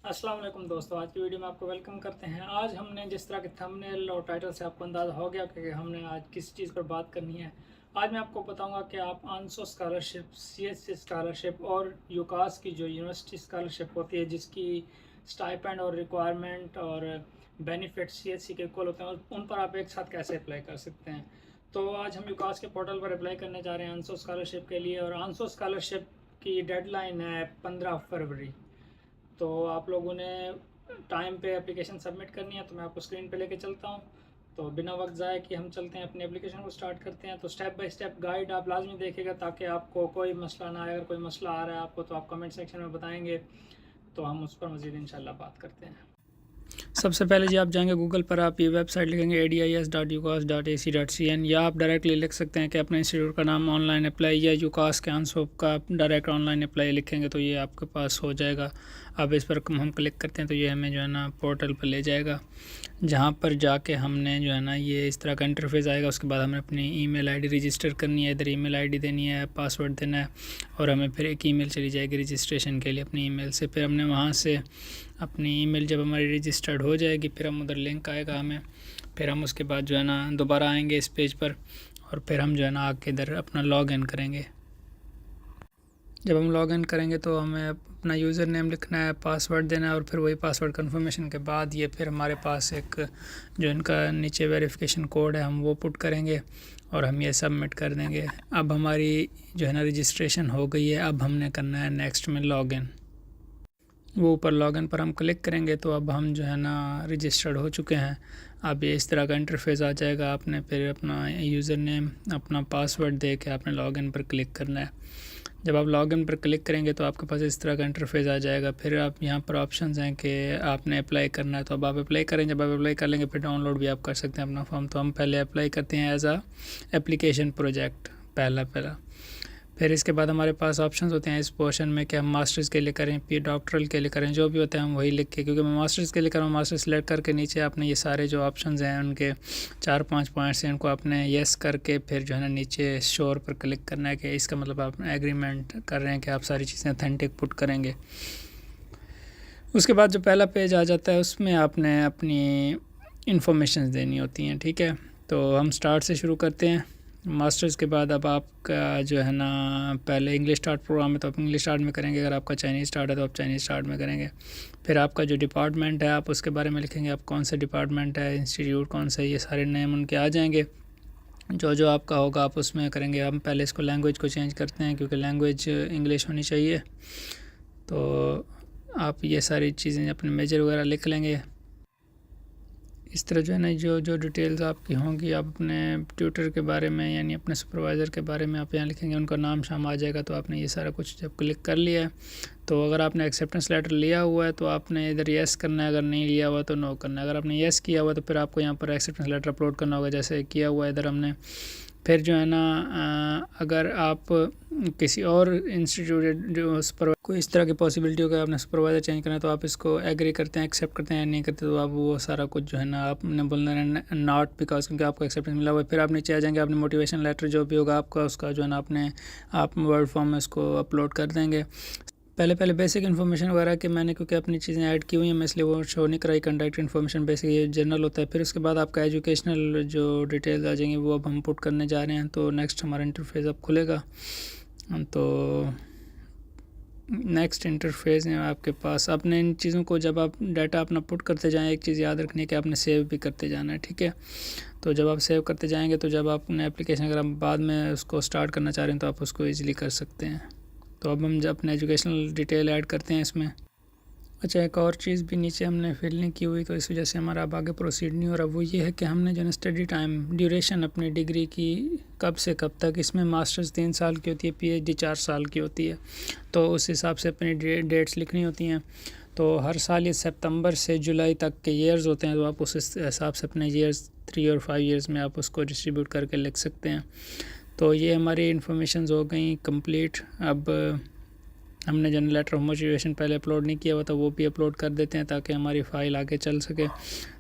अस्सलाम वालेकुम दोस्तों, आज की वीडियो में आपको वेलकम करते हैं। आज हमने जिस तरह के थंबनेल और टाइटल से आपको अंदाज़ा हो गया कि हमने आज किस चीज़ पर बात करनी है। आज मैं आपको बताऊंगा कि आप आंसो स्कॉलरशिप, सीएससी स्कॉलरशिप और यूकास की जो यूनिवर्सिटी स्कॉलरशिप होती है, जिसकी स्टाइपेंड और रिक्वायरमेंट और बेनिफिट सीएससी के इक्वल होते हैं, उन पर आप एक साथ कैसे अप्लाई कर सकते हैं। तो आज हम यूकास के पोर्टल पर अप्लाई करने जा रहे हैं आंसो स्कॉलरशिप के लिए, और आंसो स्कॉलरशिप की डेडलाइन है 15 फरवरी। तो आप लोगों ने टाइम पे एप्लीकेशन सबमिट करनी है, तो मैं आपको स्क्रीन पे लेके चलता हूँ। तो बिना वक्त ज़ाय कि हम चलते हैं, अपनी एप्लीकेशन को स्टार्ट करते हैं। तो स्टेप बाय स्टेप गाइड आप लाजमी देखिएगा, ताकि आपको कोई मसला ना आए। अगर कोई मसला आ रहा है आपको, तो आप कमेंट सेक्शन में बताएंगे, तो हम उस पर मज़ीद इंशाल्लाह बात करते हैं। सबसे पहले जी आप जाएंगे गूगल पर, आप ये वेबसाइट लिखेंगे adis.ucas.ac.cn, या आप डायरेक्टली लिख सकते हैं कि अपने इंस्टीट्यूट का नाम ऑनलाइन अप्लाई, या यूकास के आंसोप का डायरेक्ट ऑनलाइन अप्लाई लिखेंगे तो ये आपके पास हो जाएगा। अब इस पर हम क्लिक करते हैं तो ये हमें जो है ना पोर्टल पर ले जाएगा, जहाँ पर जाके हमने जो है ना ये इस तरह का इंटरफेस आएगा। उसके बाद हमें अपनी ईमेल आईडी रजिस्टर करनी है, इधर ईमेल आईडी देनी है, पासवर्ड देना है, और हमें फिर एक ईमेल चली जाएगी रजिस्ट्रेशन के लिए अपनी ईमेल से। फिर हमने वहाँ से अपनी ईमेल जब हमारी रजिस्टर्ड हो जाएगी, फिर हम उधर लिंक आएगा हमें, फिर हम उसके बाद जो है ना दोबारा आएंगे इस पेज पर, और फिर हम जो है ना आके इधर अपना लॉगिन करेंगे। जब हम लॉगिन करेंगे तो हमें अपना यूज़र नेम लिखना है, पासवर्ड देना है, और फिर वही पासवर्ड कन्फर्मेशन के बाद ये फिर हमारे पास एक जो इनका नीचे वेरिफिकेशन कोड है, हम वो पुट करेंगे और हम ये सबमिट कर देंगे। अब हमारी जो है ना रजिस्ट्रेशन हो गई है। अब हमने करना है नेक्स्ट में लॉगिन। वो ऊपर लॉगिन पर हम क्लिक करेंगे तो अब हम जो है ना रजिस्टर्ड हो चुके हैं। अब ये इस तरह का इंटरफेस आ जाएगा। आपने फिर अपना यूज़र नेम, अपना पासवर्ड दे के आपने लॉगिन पर क्लिक करना है। जब आप लॉगिन पर क्लिक करेंगे तो आपके पास इस तरह का इंटरफेस आ जाएगा। फिर आप यहाँ पर ऑप्शंस हैं कि आपने अप्लाई करना है, तो अब आप अप्लाई करें। जब आप अप्लाई कर लेंगे फिर डाउनलोड भी आप कर सकते हैं अपना फॉर्म। तो हम पहले अप्लाई करते हैं एज एप्लीकेशन प्रोजेक्ट पहला। फिर इसके बाद हमारे पास ऑप्शंस होते हैं इस पोर्शन में कि हम मास्टर्स के लिए करें, पी डॉक्टरल के लिए करें, जो भी होता है हम वही लिख के, क्योंकि मैं मास्टर्स के लिए कर रहा हूँ, मास्टर्स सेलेक्ट करके नीचे आपने ये सारे जो ऑप्शंस हैं उनके 4-5 पॉइंट्स हैं, इनको आपने येस करके फिर जो है ना नीचे श्योर पर क्लिक करना है कि इसका मतलब आप एग्रीमेंट कर रहे हैं कि आप सारी चीज़ें ऑथेंटिक पुट करेंगे। उसके बाद जो पहला पेज आ जाता है उसमें आपने अपनी इंफॉर्मेशन देनी होती हैं। ठीक है, तो हम स्टार्ट से शुरू करते हैं। मास्टर्स के बाद अब आपका जो है ना पहले इंग्लिश स्टार्ट प्रोग्राम है तो आप इंग्लिश स्टार्ट में करेंगे। अगर आपका चाइनीज़ स्टार्ट है तो आप चाइनीज़ स्टार्ट में करेंगे। फिर आपका जो डिपार्टमेंट है आप उसके बारे में लिखेंगे, आप कौन सा डिपार्टमेंट है, इंस्टीट्यूट कौन सा है, ये सारे नेम उनके आ जाएंगे। जो जो आपका होगा आप उसमें करेंगे। हम पहले इसको लैंग्वेज को चेंज करते हैं, क्योंकि लैंग्वेज इंग्लिश होनी चाहिए। तो आप ये सारी चीज़ें अपने मेजर वगैरह लिख लेंगे। इस तरह जो है ना जो जो डिटेल्स आपकी होंगी, आप अपने ट्यूटर के बारे में यानी अपने सुपरवाइज़र के बारे में आप यहाँ लिखेंगे, उनका नाम शाम आ जाएगा। तो आपने ये सारा कुछ जब क्लिक कर लिया है, तो अगर आपने एक्सेप्टेंस लेटर लिया हुआ है तो आपने इधर येस करना है, अगर नहीं लिया हुआ तो नो करना है। अगर आपने येस किया हुआ तो फिर आपको यहाँ पर एक्सेप्टेंस लेटर अपलोड करना होगा, जैसे किया हुआ है इधर हमने। फिर जो है ना अगर आप किसी और इंस्टीट्यूट जो सुपर कोई इस तरह की पॉसिबिलिटी हो कि आपने सुपरवाइज़र चेंज करना है, तो आप इसको एग्री करते हैं, एक्सेप्ट करते हैं या नहीं करते, तो आप वो सारा कुछ जो है ना आपने बोलना है नॉट, बिकॉज क्योंकि आपको एक्सेप्टेंस मिला हुआ है। फिर आप नीचे आ जाएंगे, आपने मोटिवेशन लेटर जो भी होगा आपका, उसका जो है ना आप वर्ड फॉर्म में उसको अपलोड कर देंगे। पहले बेसिक इन्फॉर्मेशन वगैरह कि मैंने क्योंकि अपनी चीज़ें ऐड की हुई हैं मैं इसलिए वो शो नहीं कराई। कंडक्ट इन्फॉर्मेशन बेसिक ये जनरल होता है। फिर उसके बाद आपका एजुकेशनल जो डिटेल्स आ जाएंगी वो अब हम पुट करने जा रहे हैं। तो नेक्स्ट हमारा इंटरफेस अब खुलेगा। तो नेक्स्ट इंटरफेस में आपके पास अपने इन चीज़ों को जब आप डाटा अपना पुट करते जाएँ, एक चीज़ याद रखनी है कि आपने सेव भी करते जाना है। ठीक है, तो जब आप सेव करते जाएंगे तो जब आपने एप्लीकेशन अगर आप बाद में उसको स्टार्ट करना चाह रहे हैं तो आप उसको ईज़िली कर सकते हैं। तो अब हम जब अपने एजुकेशनल डिटेल ऐड करते हैं इसमें। अच्छा, एक और चीज़ भी नीचे हमने फिल नहीं की हुई, तो इस वजह से हमारा अब आगे प्रोसीड नहीं हो रहा। वो ये है कि हमने जो है स्टडी टाइम ड्यूरेशन अपनी डिग्री की कब से कब तक, इसमें मास्टर्स 3 साल की होती है, पीएचडी 4 साल की होती है। तो उस हिसाब से अपनी डेट्स लिखनी होती हैं। तो हर साल ये सितंबर से जुलाई तक के ईयर्स होते हैं, तो आप उस हिसाब से अपने ईयर्स 3 और 5 ईयर्स में आप उसको डिस्ट्रीब्यूट करके लिख सकते हैं। तो ये हमारी इन्फॉर्मेशन हो गई कंप्लीट। अब हमने जो लेटर ऑफ मोटिवेशन पहले अपलोड नहीं किया हुआ था वो भी अपलोड कर देते हैं, ताकि हमारी फ़ाइल आगे चल सके।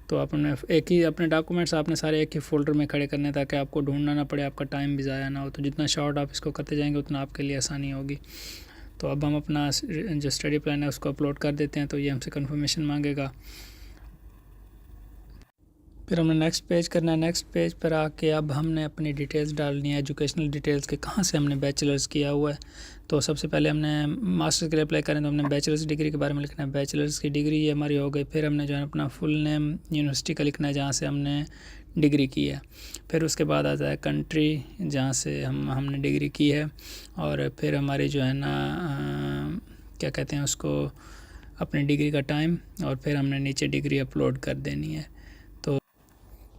तो आपने एक ही अपने डॉक्यूमेंट्स आपने सारे एक ही फ़ोल्डर में खड़े करने, ताकि आपको ढूंढना ना पड़े, आपका टाइम भी ज़ाया ना हो। तो जितना शॉर्ट आप इसको करते जाएंगे उतना आपके लिए आसानी होगी। तो अब हम अपना जो स्टडी प्लान है उसको अपलोड कर देते हैं, तो ये हमसे कंफर्मेशन मांगेगा। फिर हमने नेक्स्ट पेज करना है। नेक्स्ट पेज पर आके अब हमने अपनी डिटेल्स डालनी है, एजुकेशनल डिटेल्स के कहाँ से हमने बैचलर्स किया हुआ है। तो सबसे पहले हमने मास्टर्स के लिए अप्लाई करें तो हमने बैचलर्स डिग्री के बारे में लिखना है, बैचलर्स की डिग्री ये हमारी हो गई। फिर हमने जो है अपना फुल नेम यूनिवर्सिटी का लिखना है जहाँ से हमने डिग्री की है। फिर उसके बाद आता है कंट्री जहाँ से हमने डिग्री की है, और फिर हमारी जो है ना क्या कहते हैं उसको, अपनी डिग्री का टाइम, और फिर हमने नीचे डिग्री अपलोड कर देनी है।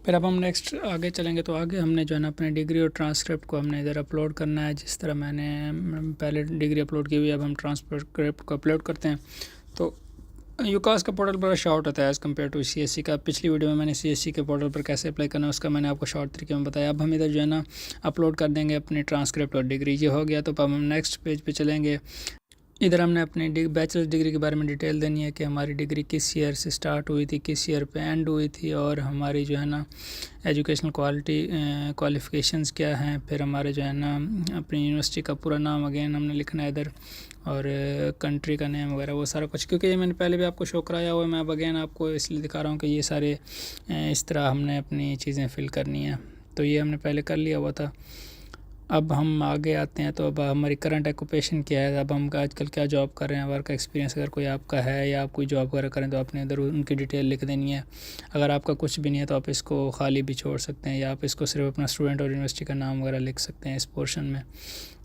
फिर अब हम नेक्स्ट आगे चलेंगे तो आगे हमने जो है ना अपनी डिग्री और ट्रांसक्रिप्ट को हमने इधर अपलोड करना है। जिस तरह मैंने पहले डिग्री अपलोड की हुई है, अब हम ट्रांसक्रिप्ट को अपलोड करते हैं। तो यूकास का पोर्टल बड़ा शॉर्ट होता है एज़ कम्पेयर टू सीएससी का। पिछली वीडियो में मैंने सीएससी के पोर्टल पर कैसे अप्लाई करना है उसका मैंने आपको शॉर्ट तरीके में बताया। अब हम इधर जो है ना अपलोड कर देंगे अपनी ट्रांसक्रिप्ट और डिग्री। ये हो गया तो अब हम नेक्स्ट पेज पे चलेंगे। इधर हमने अपनी बैचलर डिग्री के बारे में डिटेल देनी है कि हमारी डिग्री किस ईयर से स्टार्ट हुई थी, किस ईयर पे एंड हुई थी, और हमारी जो है ना एजुकेशनल क्वालिफ़िकेशंस क्या हैं। फिर हमारे जो है ना अपनी यूनिवर्सिटी का पूरा नाम अगेन हमने लिखना है इधर, और कंट्री का नेम वगैरह वो सारा कुछ, क्योंकि ये मैंने पहले भी आपको शो कराया हुआ है। मैं अब अगेन आपको इसलिए दिखा रहा हूँ कि ये सारे इस तरह हमने अपनी चीज़ें फिल करनी है। तो ये हमने पहले कर लिया हुआ था। अब हम आगे आते हैं तो अब हमारी करंट ऑक्यूपेशन क्या है, अब हम आजकल क्या जॉब कर रहे हैं, वर्क एक्सपीरियंस अगर कोई आपका है या आप कोई जॉब वगैरह करें तो आपने इधर उनकी डिटेल लिख देनी है। अगर आपका कुछ भी नहीं है तो आप इसको खाली भी छोड़ सकते हैं, या आप इसको सिर्फ अपना स्टूडेंट और यूनिवर्सिटी का नाम वगैरह लिख सकते हैं इस पोर्शन में।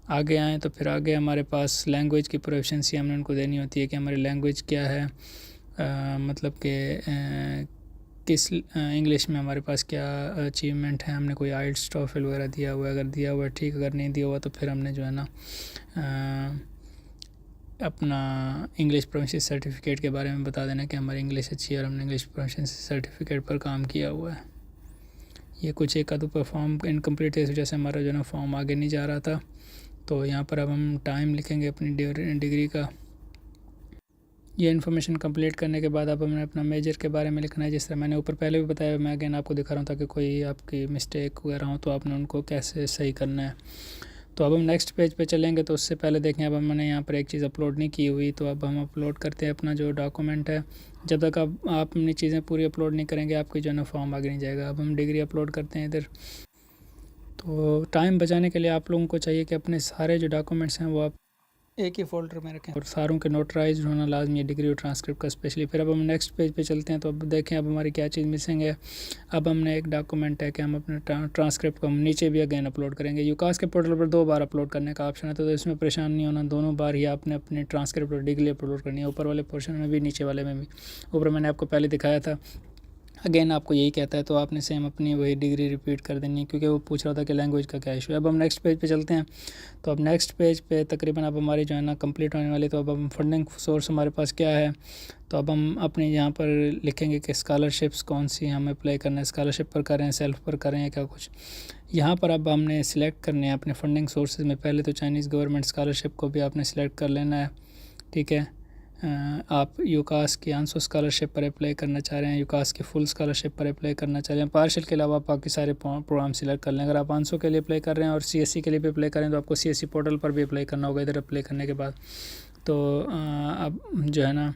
आगे आएँ तो फिर आगे हमारे पास लैंग्वेज की प्रोफिशिएंसी हमने उनको देनी होती है कि हमारी लैंग्वेज क्या है, मतलब कि किस इंग्लिश में हमारे पास क्या अचीवमेंट है। हमने कोई आइल्स टॉफल वगैरह दिया हुआ है, अगर दिया हुआ है ठीक, अगर नहीं दिया हुआ तो फिर हमने जो है ना अपना इंग्लिश प्रोफिशिएंसी सर्टिफिकेट के बारे में बता देना कि हमारी इंग्लिश अच्छी है और हमने इंग्लिश प्रोफिशिएंसी सर्टिफिकेट पर काम किया हुआ है। ये कुछ एक आधु पर फॉर्म इनकम्प्लीट है इस वजह से हमारा जो है ना फॉर्म आगे नहीं जा रहा था। तो यहाँ पर अब हम टाइम लिखेंगे अपनी डिग्री का। ये इन्फॉर्मेशन कंप्लीट करने के बाद अब हमने अपना मेजर के बारे में लिखना है, जिस तरह मैंने ऊपर पहले भी बताया। मैं अगेन आपको दिखा रहा हूँ ताकि कोई आपकी मिस्टेक वगैरह हो तो आपने उनको कैसे सही करना है। तो अब हम नेक्स्ट पेज पे चलेंगे तो उससे पहले देखें अब हमने यहाँ पर एक चीज़ अपलोड नहीं की हुई, तो अब हम अपलोड करते हैं अपना जो डॉक्यूमेंट है। जब तक आप अपनी चीज़ें पूरी अपलोड नहीं करेंगे आपकी जो है ना फॉर्म आगे नहीं जाएगा। अब हम डिग्री अपलोड करते हैं इधर। तो टाइम बचाने के लिए आप लोगों को चाहिए कि अपने सारे जो डॉक्यूमेंट्स हैं वो आप एक ही फोल्डर में रखें, और सारों के नोटराइज होना लाजमी है, डिग्री और ट्रांसक्रिप्ट का स्पेशली। फिर अब हम नेक्स्ट पेज पे चलते हैं तो अब देखें अब हमारी क्या चीज़ मिसिंग है। अब हमने एक डॉक्यूमेंट है कि हम अपने ट्रांसक्रिप्ट को हम नीचे भी अगेन अपलोड करेंगे। यूकास के पोर्टल पर 2 बार अपलोड करने का ऑप्शन है, तो इसमें परेशान नहीं होना, दोनों बार ही आपने अपनी ट्रांसक्रिप्ट और डिग्री अपलोड करनी है, ऊपर वाले पोर्शन में भी नीचे वाले में भी। ऊपर मैंने आपको पहले दिखाया था, अगेन आपको यही कहता है तो आपने सेम अपनी वही डिग्री रिपीट कर देनी है, क्योंकि वो पूछ रहा था कि लैंग्वेज का क्या इशू है। अब हम नेक्स्ट पेज पे चलते हैं। तो अब नेक्स्ट पेज पे तकरीबन अब हमारी जो है ना कंप्लीट होने वाली। तो अब हम फंडिंग सोर्स हमारे पास क्या है, तो अब हम अपने यहाँ पर लिखेंगे कि स्कॉलरशिप्स कौन सी हमें अप्लाई करना है, स्कॉलरशिप पर करें, सेल्फ पर करें या क्या कुछ। यहाँ पर अब हमने सिलेक्ट करने हैं अपने फंडिंग सोर्सेज में। पहले तो चाइनीज़ गवर्नमेंट स्कॉलरशिप को भी आपने सिलेक्ट कर लेना है, ठीक है। आप यूकास की आंसो स्कॉलरशिप पर अप्लाई करना चाह रहे हैं, यूकास की फुल स्कॉलरशिप पर अप्लाई करना चाह रहे हैं, पार्शियल के अलावा आप बाकी सारे प्रोग्राम सिलेक्ट कर लें। अगर आप आंसो के लिए अप्लाई कर रहे हैं और सीएससी के लिए भी अप्लाई करें तो आपको सीएससी पोर्टल पर भी अप्लाई करना होगा इधर अप्लाई करने के बाद। तो अब जो है ना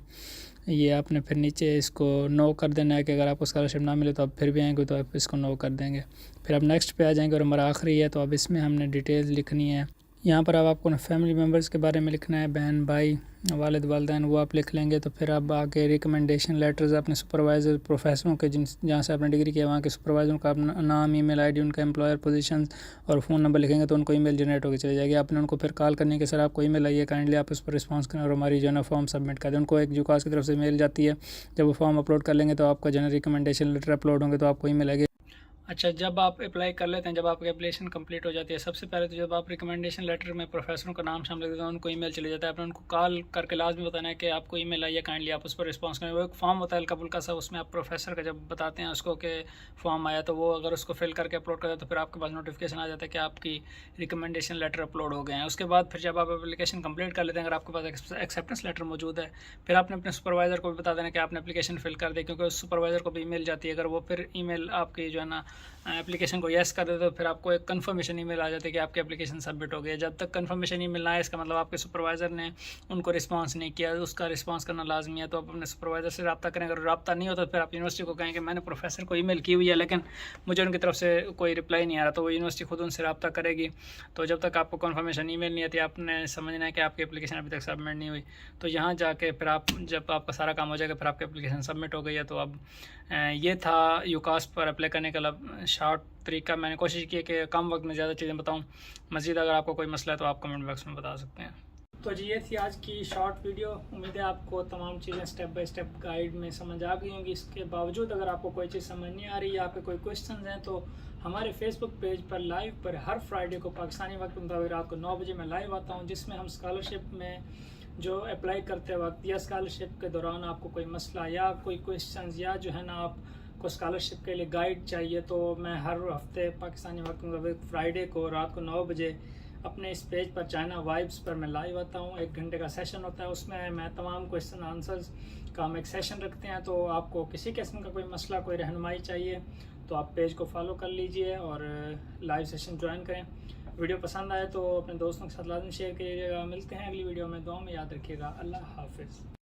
ये आपने फिर नीचे इसको नो कर देना है कि अगर आपको स्कॉलरशिप ना मिले तो आप फिर भी आएंगे तो आप इसको नो कर देंगे। फिर अब नेक्स्ट पे आ जाएंगे और हमारा आखिरी है, तो अब इसमें हमने डिटेल्स लिखनी है। यहाँ पर अब आपको फैमिली मेम्बर्स के बारे में लिखना है, बहन भाई वालिद वालदैन, वो आप लिख लेंगे। तो फिर अब आगे रिकमेंडेशन लेटर्स अपने सुपरवाइज़र प्रोफेसरों के जहाँ से आपने डिग्री किया वहाँ के सुपरवाइज़रों का अपना नाम, ईमेल आईडी, उनका एम्प्लॉयर पोजीशन और फ़ोन नंबर लिखेंगे तो उनको ईमेल जनरेट होकर चली जाएगी। आपने उनको फिर कॉल करनी कि सर आपको ईमेल आई है, काइंडली आप उस पर रिस्पॉन्स करें और हमारी जो है ना फॉर्म सबमिट कर दें। उनको एक यूकास की तरफ से मेल जाती है, जब वो फॉर्म अपलोड कर लेंगे तो आपका जो है रिकमेंडेशन लेटर अपलोड होंगे तो आपको ईमेल आएगी। अच्छा, जब आप अप्लाई कर लेते हैं, जब आपकी एप्लीकेशन कंप्लीट हो जाती है, सबसे पहले तो जब आप रिकमेंडेशन लेटर में प्रोफेसरों का नाम शामिल देते हैं उनको ईमेल चले जाता है। आपने उनको कॉल करके लाजमी बताना है कि आपको ईमेल आई है, काइंडली आप उस पर रिस्पॉन्स करें। वो एक फॉर्म होता है कबूल का सा, उसमें आप प्रोफेसर का जब बताते हैं उसको कि फॉर्म आया तो वो अगर उसको फिल करके अपलोड करते हैं तो फिर आपके पास नोटिफिकेशन आ जाता है कि आपकी रिकमेंडेशन लेटर अपलोड हो गए हैं। उसके बाद फिर जब आप एप्लीकेशन कंप्लीट कर लेते हैं, अगर आपके पास एक्सेप्टेंस लेटर मौजूद है, फिर आपने अपने सुपरवाइज़र को भी बता देना कि आपने एप्लीकेशन फिल कर दी, क्योंकि उस सुपरवाइज़र को भी ईमेल जाती है। अगर वो फिर ईमेल आपकी जो है ना एप्लीकेशन को येस कर देते हो, फिर आपको एक कन्फर्मेशन ईमेल आ जाती है कि आपकी एप्लीकेशन सबमिट हो गई है। जब तक कन्फर्मेशन ईमेल ना आए, इसका मतलब आपके सुपरवाइज़र ने उनको रिस्पांस नहीं किया, उसका रिस्पांस करना लाजमी है। तो आप अपने सुपरवाइज़र से रब्ता करें, अगर रब्ता नहीं होता तो फिर आप यूनिवर्सिटी को कहें कि मैंने प्रोफेसर को ईमेल की हुई है लेकिन मुझे उनकी तरफ से कोई रिप्लाई नहीं आ रहा, तो वो यूनिवर्सिटी खुद उनसे रब्ता करेगी। तो जब तक आपको कन्फर्मेशन ईमेल नहीं आती, आपने समझना है कि आपकी एप्लीकेशन अभी तक सबमिट नहीं हुई। तो यहाँ जाके फिर आप, जब आपका सारा काम हो जाएगा, फिर आपकी एप्लीकेशन सबमिट हो गई है। तो अब ये था यूकास्ट पर अप्लाई करने का शॉर्ट तरीका। मैंने कोशिश की है कि कम वक्त में ज़्यादा चीज़ें बताऊँ। मज़ीद अगर आपको कोई मसला है तो आप कमेंट बॉक्स में बता सकते हैं। तो जी ये थी आज की शॉर्ट वीडियो। उम्मीद है आपको तमाम चीज़ें स्टेप बाय स्टेप गाइड में समझ आ गई होंगी। इसके बावजूद अगर आपको कोई चीज़ समझ नहीं आ रही या आपके कोई क्वेश्चन हैं तो हमारे फेसबुक पेज पर लाइव पर हर फ्राइडे को पाकिस्तानी वक्त मुताबिक रात को 9 बजे मैं लाइव आता हूँ, जिसमें हम स्कॉलरशिप में जो अप्लाई करते वक्त या स्कॉलरशिप के दौरान आपको कोई मसला या कोई क्वेश्चन या जो है ना आपको स्कॉलरशिप के लिए गाइड चाहिए, तो मैं हर हफ्ते पाकिस्तानी वक्त मुताबिक फ्राइडे को रात को 9 बजे अपने इस पेज पर चाइना वाइब्स पर मैं लाइव आता हूँ। 1 घंटे का सेशन होता है, उसमें मैं तमाम क्वेश्चन आंसर्स का हम एक सेशन रखते हैं। तो आपको किसी किस्म का कोई मसला, कोई रहनुमाई चाहिए तो आप पेज को फॉलो कर लीजिए और लाइव सेशन ज्वाइन करें। वीडियो पसंद आए तो अपने दोस्तों के साथ लाजमी शेयर कीजिएगा। मिलते हैं अगली वीडियो में, दुआ में याद रखिएगा। अल्लाह हाफिज़।